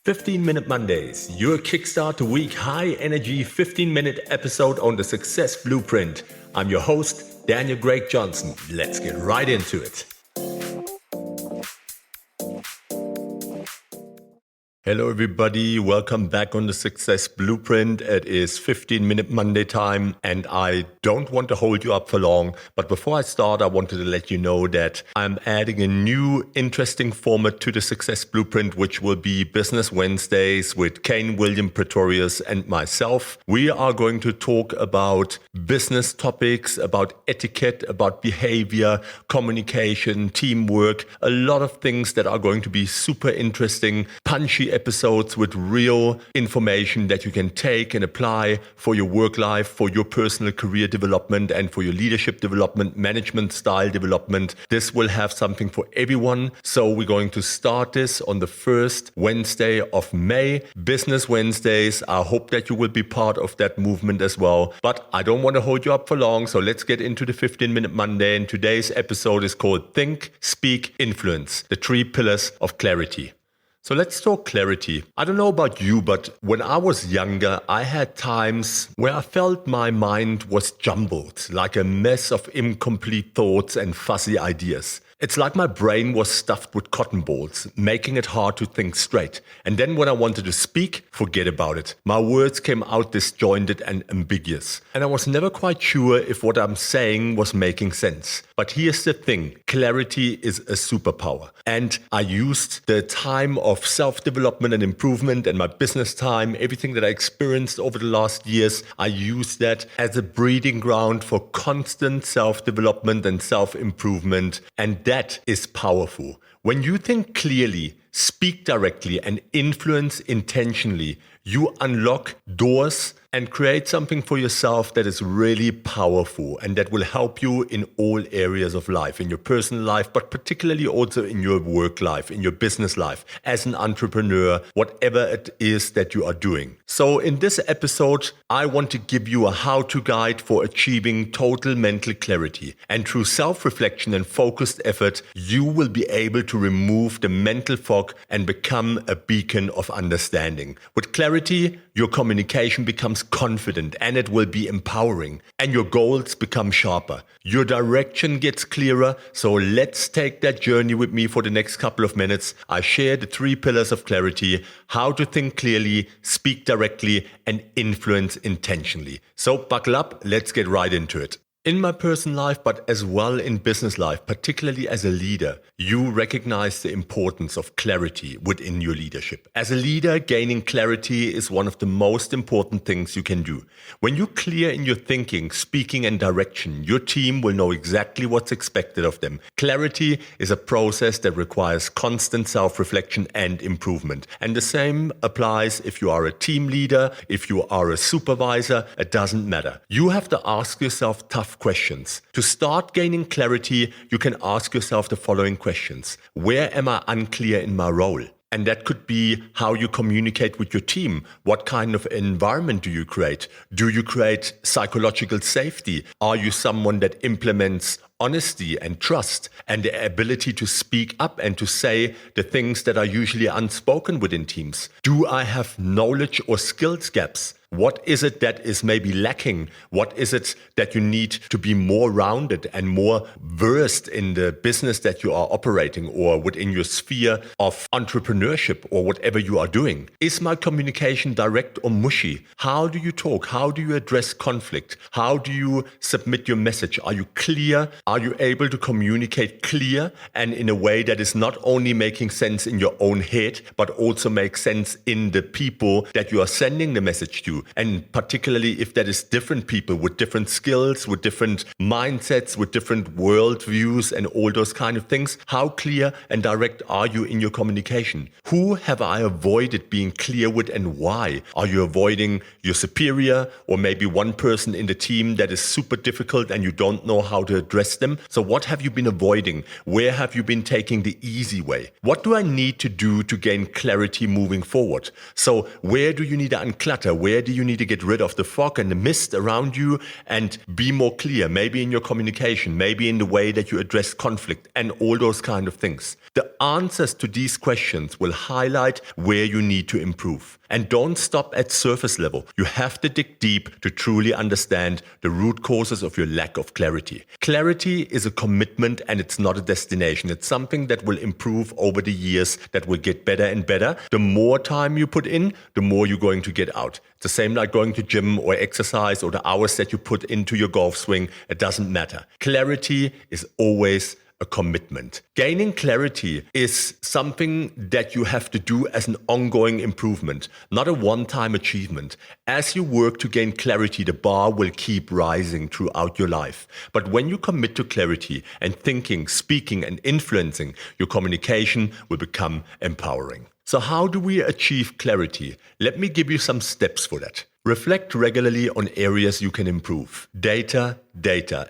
15-Minute Mondays, your kickstart to week high-energy 15-minute episode on the Success Blueprint. I'm your host, Daniel Greg Johnson. Let's get right into it. Hello everybody, welcome back on the Success Blueprint. It is 15-minute Monday time and I don't want to hold you up for long, but before I start I wanted to let you know that I'm adding a new interesting format to the Success Blueprint, which will be Business Wednesdays with Kane William Pretorius and myself. We are going to talk about business topics, about etiquette, about behavior, communication, teamwork, a lot of things that are going to be super interesting, punchy episodes with real information that you can take and apply for your work life, for your personal career development, and for your leadership development, management style development. This will have something for everyone. So we're going to start this on the first Wednesday of May, Business Wednesdays. I hope that you will be part of that movement as well. But I don't want to hold you up for long. So let's get into the 15-Minute Monday. And today's episode is called Think, Speak, Influence, the 3 pillars of clarity. So let's talk clarity. I don't know about you, but when I was younger, I had times where I felt my mind was jumbled, like a mess of incomplete thoughts and fuzzy ideas. It's like my brain was stuffed with cotton balls, making it hard to think straight. And then when I wanted to speak, forget about it. My words came out disjointed and ambiguous. And I was never quite sure if what I'm saying was making sense. But here's the thing, clarity is a superpower. And I used the time of self-development and improvement and my business time, everything that I experienced over the last years, I used that as a breeding ground for constant self-development and self-improvement. And that is powerful. When you think clearly, speak directly, and influence intentionally, you unlock doors and create something for yourself that is really powerful and that will help you in all areas of life, in your personal life, but particularly also in your work life, in your business life, as an entrepreneur, whatever it is that you are doing. So in this episode, I want to give you a how-to guide for achieving total mental clarity. And through self-reflection and focused effort, you will be able to remove the mental fog and become a beacon of understanding. With clarity, your communication becomes confident and it will be empowering, and your goals become sharper. Your direction gets clearer. So let's take that journey with me for the next couple of minutes. I share the 3 pillars of clarity: how to think clearly, speak directly, and influence intentionally. So buckle up, let's get right into it. In my personal life, but as well in business life, particularly as a leader, you recognize the importance of clarity within your leadership. As a leader, gaining clarity is one of the most important things you can do. When you're clear in your thinking, speaking, and direction, your team will know exactly what's expected of them. Clarity is a process that requires constant self-reflection and improvement. And the same applies if you are a team leader, if you are a supervisor, it doesn't matter. You have to ask yourself tough questions. To start gaining clarity, you can ask yourself the following questions. Where am I unclear in my role? And that could be how you communicate with your team. What kind of environment do you create? Do you create psychological safety? Are you someone that implements honesty and trust and the ability to speak up and to say the things that are usually unspoken within teams? Do I have knowledge or skills gaps? What is it that is maybe lacking? What is it that you need to be more rounded and more versed in the business that you are operating or within your sphere of entrepreneurship or whatever you are doing? Is my communication direct or mushy? How do you talk? How do you address conflict? How do you submit your message? Are you clear? Are you able to communicate clear and in a way that is not only making sense in your own head, but also makes sense in the people that you are sending the message to? And particularly if that is different people with different skills, with different mindsets, with different worldviews and all those kind of things, how clear and direct are you in your communication? Who have I avoided being clear with and why? Are you avoiding your superior or maybe one person in the team that is super difficult and you don't know how to address address them. So what have you been avoiding? Where have you been taking the easy way? What do I need to do to gain clarity moving forward? So where do you need to unclutter? Where do you need to get rid of the fog and the mist around you and be more clear? Maybe in your communication, maybe in the way that you address conflict and all those kind of things. The answers to these questions will highlight where you need to improve. And don't stop at surface level. You have to dig deep to truly understand the root causes of your lack of clarity. Clarity is a commitment and it's not a destination. It's something that will improve over the years, that will get better and better. The more time you put in, the more you're going to get out. It's the same like going to gym or exercise or the hours that you put into your golf swing. It doesn't matter. Clarity is always a commitment. Gaining clarity is something that you have to do as an ongoing improvement, not a one-time achievement. As you work to gain clarity, the bar will keep rising throughout your life. But when you commit to clarity and thinking, speaking, and influencing, your communication will become empowering. So how do we achieve clarity? Let me give you some steps for that. Reflect regularly on areas you can improve. Data,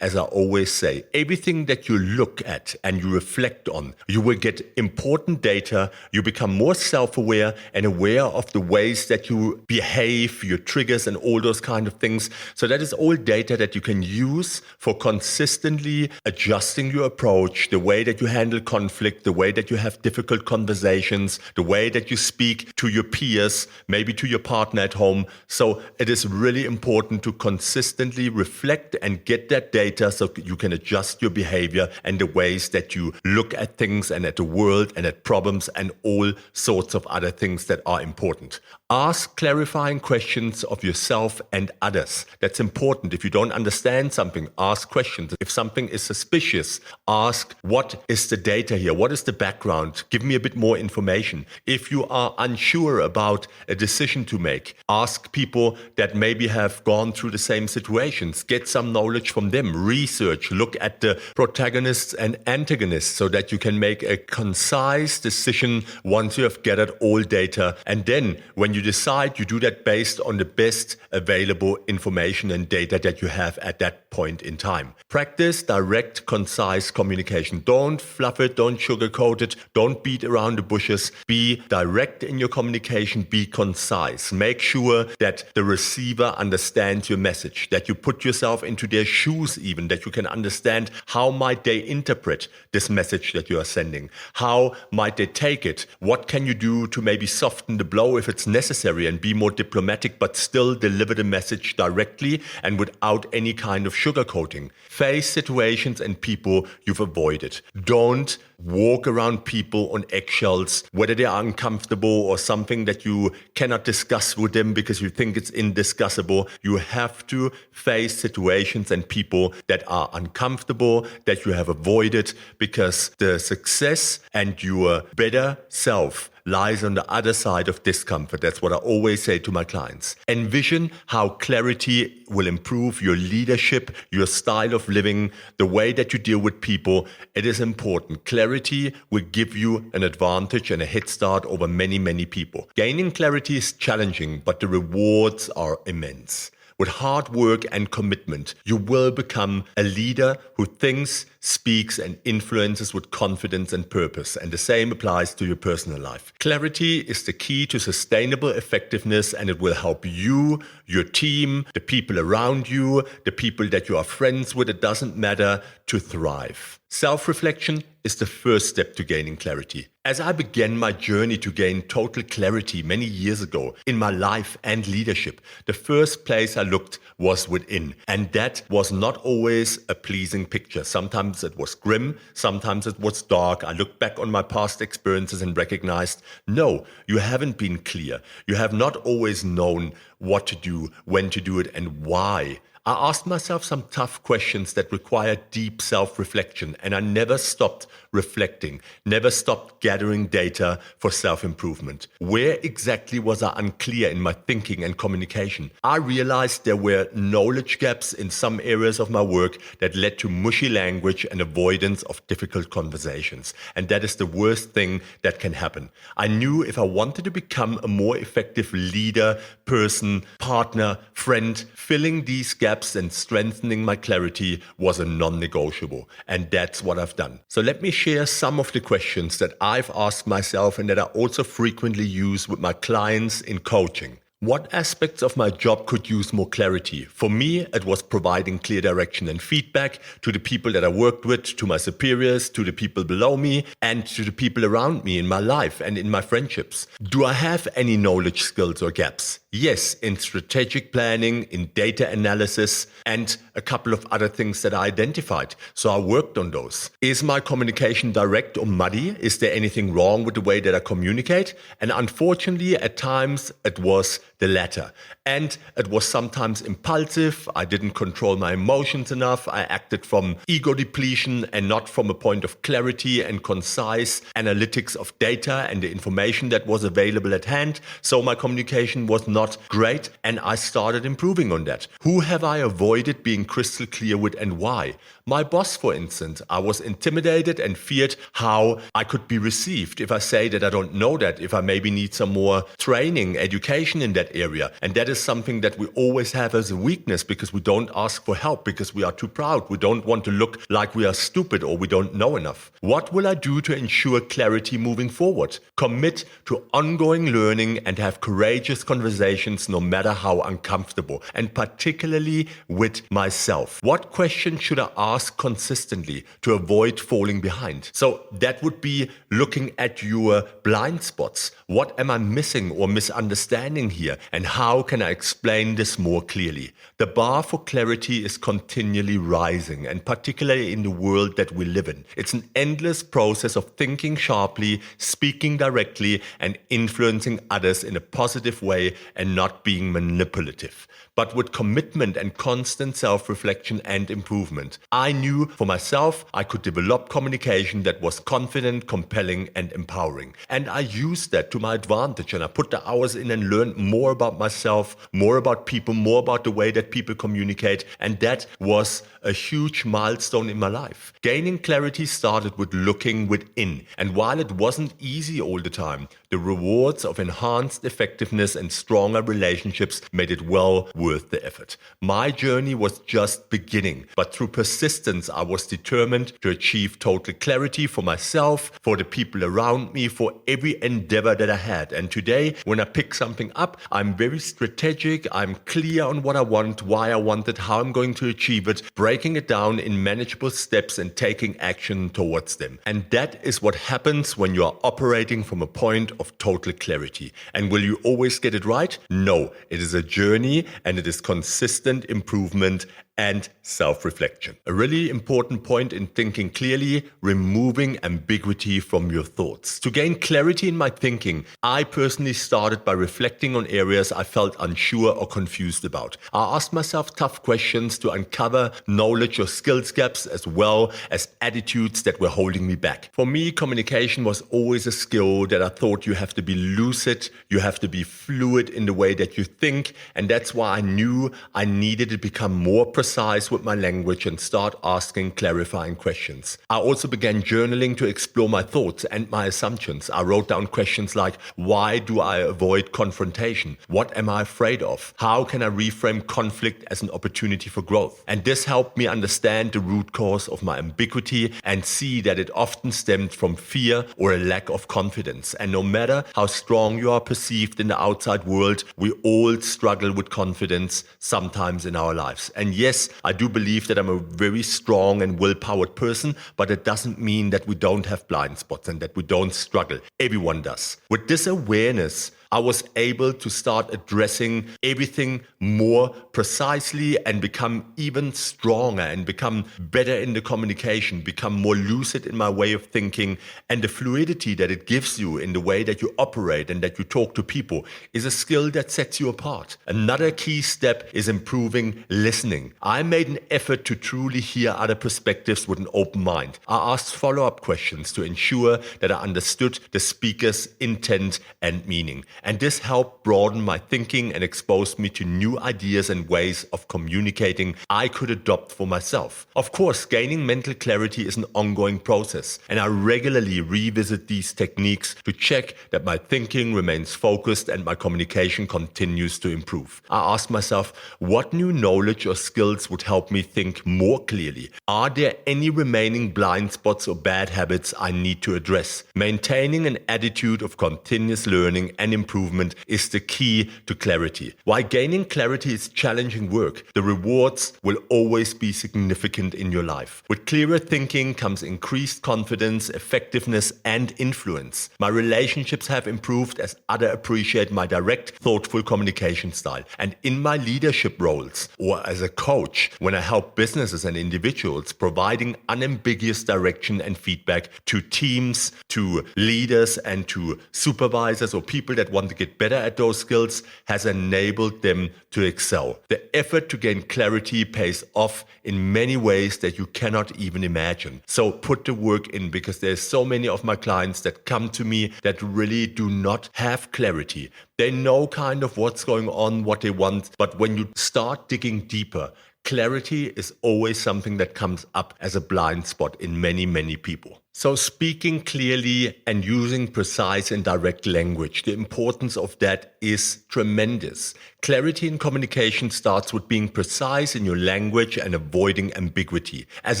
as I always say. Everything that you look at and you reflect on, you will get important data. You become more self-aware and aware of the ways that you behave, your triggers and all those kind of things. So that is all data that you can use for consistently adjusting your approach, the way that you handle conflict, the way that you have difficult conversations, the way that you speak to your peers, maybe to your partner at home. So it is really important to consistently reflect and get that data so you can adjust your behavior and the ways that you look at things and at the world and at problems and all sorts of other things that are important. Ask clarifying questions of yourself and others. That's important. If you don't understand something, ask questions. If something is suspicious, ask, what is the data here? What is the background? Give me a bit more information. If you are unsure about a decision to make, ask people that maybe have gone through the same situations. Get some knowledge from them. Research. Look at the protagonists and antagonists so that you can make a concise decision once you have gathered all data. And then when you decide, you do that based on the best available information and data that you have at that point in time. Practice direct, concise communication. Don't fluff it, don't sugarcoat it, don't beat around the bushes. Be direct in your communication, be concise. Make sure that the receiver understands your message, that you put yourself into their shoes even, that you can understand how might they interpret this message that you are sending. How might they take it? What can you do to maybe soften the blow if it's necessary and be more diplomatic, but still deliver the message directly and without any kind of sugarcoating? Face situations and people you've avoided. Don't walk around people on eggshells, whether they are uncomfortable or something that you cannot discuss with them because you think it's indiscussable. You have to face situations and people that are uncomfortable, that you have avoided, because the success and your better self lies on the other side of discomfort. That's what I always say to my clients. Envision how clarity will improve your leadership, your style of living, the way that you deal with people. It is important. Clarity will give you an advantage and a head start over many, many people. Gaining clarity is challenging, but the rewards are immense. With hard work and commitment, you will become a leader who thinks, speaks, and influences with confidence and purpose. And the same applies to your personal life. Clarity is the key to sustainable effectiveness, and it will help you, your team, the people around you, the people that you are friends with. It doesn't matter, to thrive. Self-reflection is the first step to gaining clarity. As I began my journey to gain total clarity many years ago in my life and leadership, the first place I looked was within. And that was not always a pleasing picture. Sometimes it was grim, sometimes it was dark. I looked back on my past experiences and recognized, no, you haven't been clear. You have not always known what to do, when to do it, and why. I asked myself some tough questions that required deep self-reflection, and I never stopped reflecting, never stopped gathering data for self-improvement. Where exactly was I unclear in my thinking and communication? I realized there were knowledge gaps in some areas of my work that led to mushy language and avoidance of difficult conversations. And that is the worst thing that can happen. I knew if I wanted to become a more effective leader, person, partner, friend, filling these gaps gaps and strengthening my clarity was a non-negotiable. And that's what I've done. So let me share some of the questions that I've asked myself and that I also frequently use with my clients in coaching. What aspects of my job could use more clarity? For me, it was providing clear direction and feedback to the people that I worked with, to my superiors, to the people below me, and to the people around me in my life and in my friendships. Do I have any knowledge, skills, or gaps? Yes, in strategic planning, in data analysis, and a couple of other things that I identified. So I worked on those. Is my communication direct or muddy? Is there anything wrong with the way that I communicate? And unfortunately, at times, it was the latter. And it was sometimes impulsive. I didn't control my emotions enough. I acted from ego depletion and not from a point of clarity and concise analytics of data and the information that was available at hand. So my communication was not great, and I started improving on that. Who have I avoided being crystal clear with and why? My boss, for instance. I was intimidated and feared how I could be received if I say that I don't know that, if I maybe need some more training, education in that area. And that is something that we always have as a weakness because we don't ask for help, because we are too proud. We don't want to look like we are stupid or we don't know enough. What will I do to ensure clarity moving forward? Commit to ongoing learning and have courageous conversations no matter how uncomfortable, and particularly with myself. What question should I ask consistently to avoid falling behind? So that would be looking at your blind spots. What am I missing or misunderstanding here? And how can I explain this more clearly? The bar for clarity is continually rising, and particularly in the world that we live in. It's an endless process of thinking sharply, speaking directly, and influencing others in a positive way and not being manipulative, but with commitment and constant self-reflection and improvement. I knew for myself I could develop communication that was confident, compelling, and empowering. And I used that to my advantage, and I put the hours in and learned more about myself, more about people, more about the way that people communicate. And that was a huge milestone in my life. Gaining clarity started with looking within. And while it wasn't easy all the time, the rewards of enhanced effectiveness and stronger relationships made it well worth the effort. My journey was just beginning, but through persistence, I was determined to achieve total clarity for myself, for the people around me, for every endeavor that I had. And today, when I pick something up, I'm very strategic. I'm clear on what I want, why I want it, how I'm going to achieve it, breaking it down in manageable steps and taking action towards them. And that is what happens when you are operating from a point of total clarity. And will you always get it right? No, it is a journey, and it is consistent improvement and self-reflection. A really important point in thinking clearly, removing ambiguity from your thoughts. To gain clarity in my thinking, I personally started by reflecting on areas I felt unsure or confused about. I asked myself tough questions to uncover knowledge or skills gaps as well as attitudes that were holding me back. For me, communication was always a skill that I thought you have to be lucid, you have to be fluid in the way that you think, and that's why I knew I needed to become more precise with my language and start asking clarifying questions. I also began journaling to explore my thoughts and my assumptions. I wrote down questions like, why do I avoid confrontation? What am I afraid of? How can I reframe conflict as an opportunity for growth? And this helped me understand the root cause of my ambiguity and see that it often stemmed from fear or a lack of confidence. And no matter how strong you are perceived in the outside world, we all struggle with confidence sometimes in our lives. And yes, I do believe that I'm a very strong and will-powered person, but it doesn't mean that we don't have blind spots and that we don't struggle. Everyone does. With this awareness, I was able to start addressing everything more precisely and become even stronger and become better in the communication, become more lucid in my way of thinking. And the fluidity that it gives you in the way that you operate and that you talk to people is a skill that sets you apart. Another key step is improving listening. I made an effort to truly hear other perspectives with an open mind. I asked follow-up questions to ensure that I understood the speaker's intent and meaning. And this helped broaden my thinking and exposed me to new ideas and ways of communicating I could adopt for myself. Of course, gaining mental clarity is an ongoing process, and I regularly revisit these techniques to check that my thinking remains focused and my communication continues to improve. I ask myself, what new knowledge or skills would help me think more clearly? Are there any remaining blind spots or bad habits I need to address? Maintaining an attitude of continuous learning and improvement is the key to clarity. While gaining clarity is challenging work, the rewards will always be significant in your life. With clearer thinking comes increased confidence, effectiveness, and influence. My relationships have improved as others appreciate my direct, thoughtful communication style. And in my leadership roles, or as a coach, when I help businesses and individuals, providing unambiguous direction and feedback to teams, to leaders, and to supervisors or people that want to get better at those skills has enabled them to excel. The effort to gain clarity pays off in many ways that you cannot even imagine. So put the work in, because there's so many of my clients that come to me that really do not have clarity. They know kind of what's going on, what they want, but when you start digging deeper, clarity is always something that comes up as a blind spot in many, many people. So speaking clearly and using precise and direct language, the importance of that is tremendous. Clarity in communication starts with being precise in your language and avoiding ambiguity. As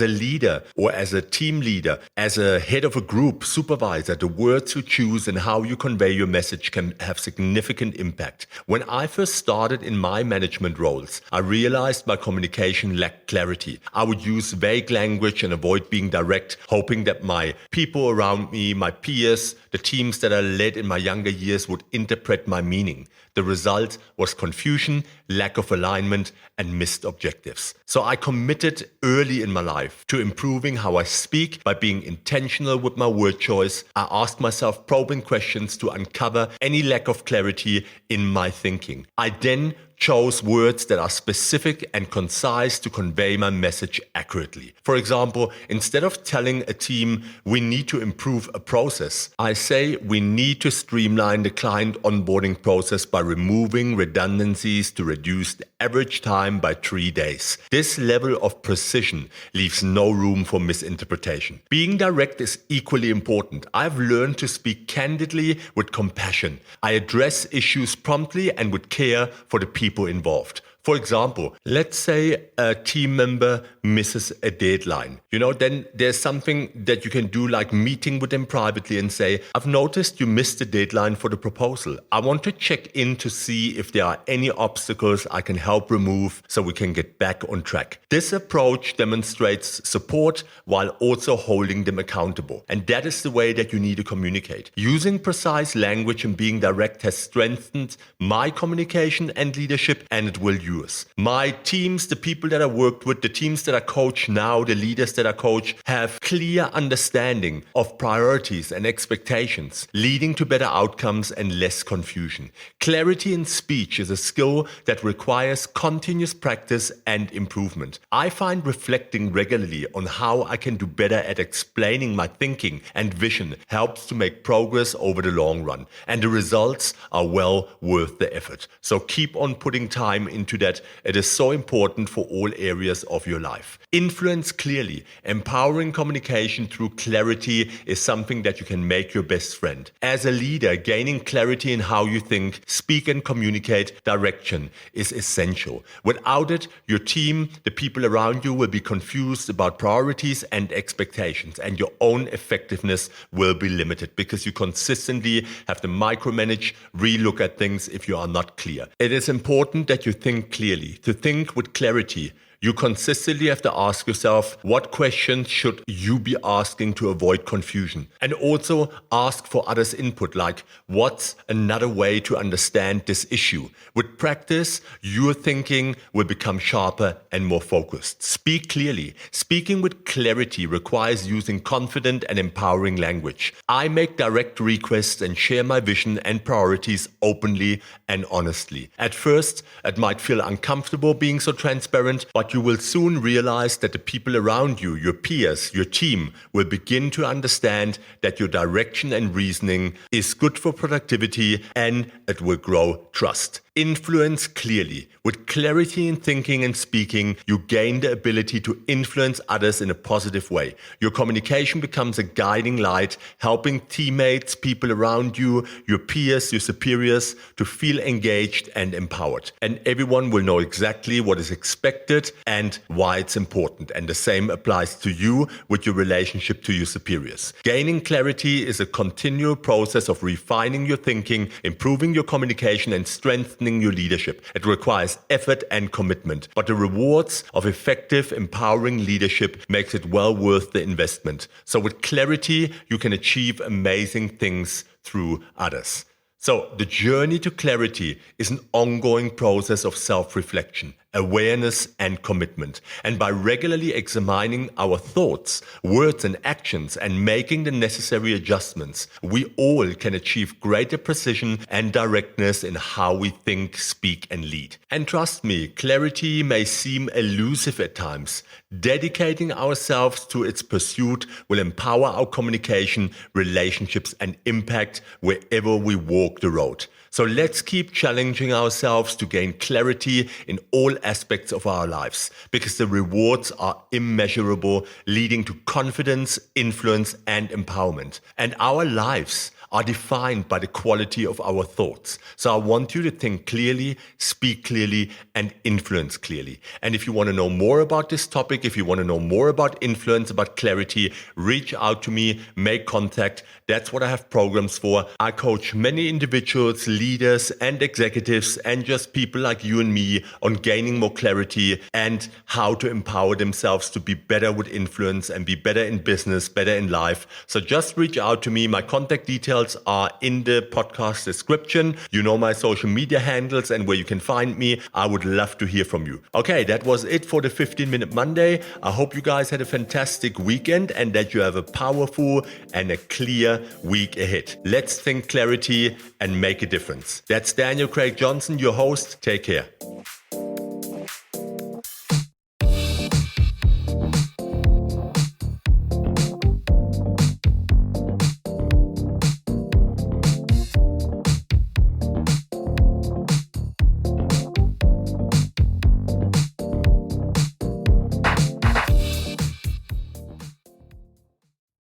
a leader or as a team leader, as a head of a group, supervisor, the words you choose and how you convey your message can have significant impact. When I first started in my management roles, I realized my communication lacked clarity. I would use vague language and avoid being direct, hoping that my people around me, my peers, the teams that I led in my younger years would interpret my meaning. The result was confusion, lack of alignment, and missed objectives. So I committed early in my life to improving how I speak by being intentional with my word choice. I asked myself probing questions to uncover any lack of clarity in my thinking. I then chose words that are specific and concise to convey my message accurately. For example, instead of telling a team we need to improve a process, I say we need to streamline the client onboarding process by removing redundancies to reduce the average time by 3 days. This level of precision leaves no room for misinterpretation. Being direct is equally important. I've learned to speak candidly with compassion. I address issues promptly and with care for the people involved. For example, let's say a team member misses a deadline. Then there's something that you can do, like meeting with them privately and say, I've noticed you missed the deadline for the proposal. I want to check in to see if there are any obstacles I can help remove so we can get back on track. This approach demonstrates support while also holding them accountable. And that is the way that you need to communicate. Using precise language and being direct has strengthened my communication and leadership, and it will yours. My teams, the people that I worked with, the teams that I coach now, the leaders that I coach, have clear understanding of priorities and expectations, leading to better outcomes and less confusion. Clarity in speech is a skill that requires continuous practice and improvement. I find reflecting regularly on how I can do better at explaining my thinking and vision helps to make progress over the long run, and the results are well worth the effort. So keep on putting time into that. It is so important for all areas of your life. Influence clearly. Empowering communication through clarity is something that you can make your best friend. As a leader, gaining clarity in how you think, speak, and communicate direction is essential. Without it, your team, the people around you, will be confused about priorities and expectations, and your own effectiveness will be limited because you consistently have to micromanage, relook at things if you are not clear. It is important that you think clearly. To think with clarity, you consistently have to ask yourself, what questions should you be asking to avoid confusion? And also ask for others' input, like, what's another way to understand this issue? With practice, your thinking will become sharper and more focused. Speak clearly. Speaking with clarity requires using confident and empowering language. I make direct requests and share my vision and priorities openly and honestly. At first, it might feel uncomfortable being so transparent, but But you will soon realize that the people around you, your peers, your team, will begin to understand that your direction and reasoning is good for productivity, and it will grow trust. Influence clearly. With clarity in thinking and speaking, you gain the ability to influence others in a positive way. Your communication becomes a guiding light, helping teammates, people around you, your peers, your superiors to feel engaged and empowered. And everyone will know exactly what is expected and why it's important. And the same applies to you with your relationship to your superiors. Gaining clarity is a continual process of refining your thinking, improving your communication, and strengthening your leadership. It requires effort and commitment, but the rewards of effective, empowering leadership makes it well worth the investment. So with clarity, you can achieve amazing things through others. So the journey to clarity is an ongoing process of self-reflection, awareness, and commitment. And by regularly examining our thoughts, words, and actions and making the necessary adjustments, we all can achieve greater precision and directness in how we think, speak, and lead. And trust me, clarity may seem elusive at times. Dedicating ourselves to its pursuit will empower our communication, relationships, and impact wherever we walk the road. So let's keep challenging ourselves to gain clarity in all aspects of our lives, because the rewards are immeasurable, leading to confidence, influence, and empowerment. And our lives are defined by the quality of our thoughts. So I want you to think clearly, speak clearly, and influence clearly. And if you want to know more about this topic, if you want to know more about influence, about clarity, reach out to me, make contact. That's what I have programs for. I coach many individuals, leaders, and executives, and just people like you and me on gaining more clarity and how to empower themselves to be better with influence and be better in business, better in life. So just reach out to me. My contact details are in the podcast description. You know my social media handles and where you can find me. I would love to hear from you. Okay, that was it for the 15-Minute Monday. I hope you guys had a fantastic weekend and that you have a powerful and a clear week ahead. Let's think clarity and make a difference. That's Daniel Craig Johnson, your host. Take care.